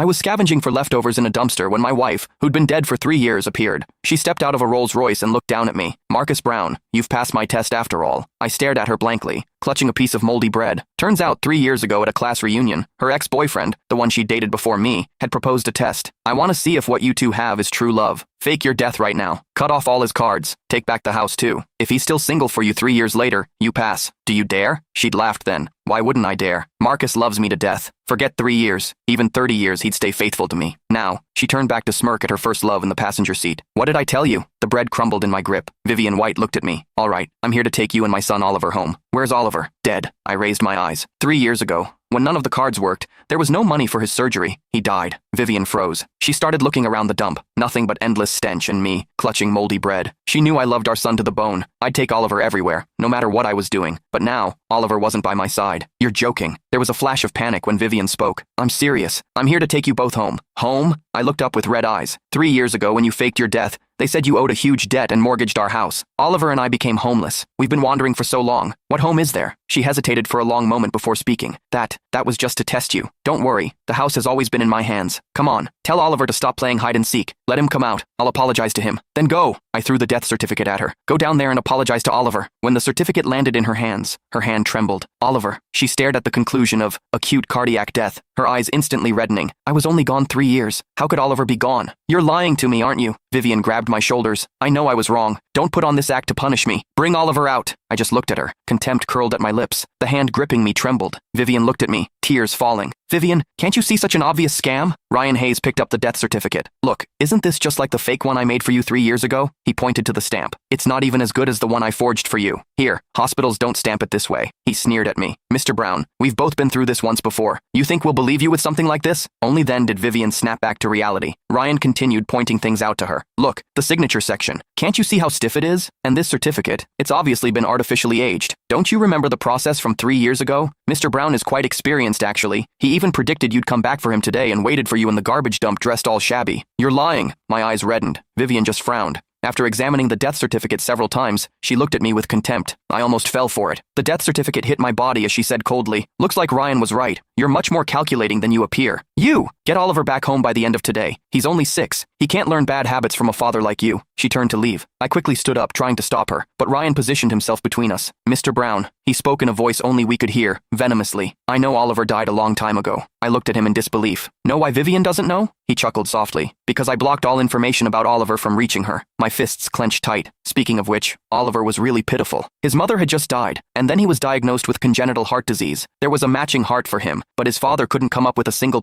I was scavenging for leftovers in a dumpster when my wife, who'd been dead for 3 years, appeared. She stepped out of a Rolls-Royce and looked down at me. Marcus Brown, you've passed my test after all. I stared at her blankly, clutching a piece of moldy bread. Turns out 3 years ago at a class reunion, her ex-boyfriend, the one she dated before me, had proposed a test. I want to see if what you two have is true love. Fake your death right now. Cut off all his cards. Take back the house too. If he's still single for you 3 years later, you pass. Do you dare? She'd laughed then. Why wouldn't I dare? Marcus loves me to death. Forget 3 years. Even 30 years he'd stay faithful to me. Now, she turned back to smirk at her first love in the passenger seat. What did I tell you? The bread crumbled in my grip. Vivian White looked at me. All right, I'm here to take you and my son Oliver home. Where's Oliver? Dead. I raised my eyes. 3 years ago, when none of the cards worked, there was no money for his surgery. He died. Vivian froze. She started looking around the dump. Nothing but endless stench and me, clutching moldy bread. She knew I loved our son to the bone. I'd take Oliver everywhere, no matter what I was doing. But now, Oliver wasn't by my side. You're joking. There was a flash of panic when Vivian spoke. I'm serious. I'm here to take you both home. Home? I looked up with red eyes. 3 years ago when you faked your death, they said you owed a huge debt and mortgaged our house. Oliver and I became homeless. We've been wandering for so long. What home is there? She hesitated for a long moment before speaking. That was just to test you. Don't worry. The house has always been in my hands. Come on. Tell Oliver to stop playing hide and seek. Let him come out. I'll apologize to him. Then go. I threw the death certificate at her. Go down there and apologize to Oliver. When the certificate landed in her hands, her hand trembled. Oliver. She stared at the conclusion of acute cardiac death, her eyes instantly reddening. I was only gone 3 years. How could Oliver be gone? You're lying to me, aren't you? Vivian grabbed my shoulders. I know I was wrong. Don't put on this act to punish me. Bring Oliver out. I just looked at her. Contempt curled at my lips. The hand gripping me trembled. Vivian looked at me, tears falling. Vivian, can't you see such an obvious scam? Ryan Hayes picked up the death certificate. Look, isn't this just like the fake one I made for you 3 years ago? He pointed to the stamp. It's not even as good as the one I forged for you. Here, hospitals don't stamp it this way. He sneered at me. Mr. Brown, we've both been through this once before. You think we'll believe you with something like this? Only then did Vivian snap back to reality. Ryan continued pointing things out to her. Look, the signature section. Can't you see how stiff it is? And this certificate, it's obviously been artificially aged. Don't you remember the process from 3 years ago? Mr. Brown is quite experienced, actually. He even predicted you'd come back for him today and waited for you in the garbage dump dressed all shabby. You're lying. My eyes reddened. Vivian just frowned. After examining the death certificate several times, she looked at me with contempt. I almost fell for it. The death certificate hit my body as she said coldly, "Looks like Ryan was right. You're much more calculating than you appear. You! Get Oliver back home by the end of today. He's only 6. He can't learn bad habits from a father like you." She turned to leave. I quickly stood up, trying to stop her, but Ryan positioned himself between us. Mr. Brown, he spoke in a voice only we could hear, venomously. I know Oliver died a long time ago. I looked at him in disbelief. Know why Vivian doesn't know? He chuckled softly. Because I blocked all information about Oliver from reaching her. My fists clenched tight. Speaking of which, Oliver was really pitiful. His mother had just died, and then he was diagnosed with congenital heart disease. There was a matching heart for him, but his father couldn't come up with a single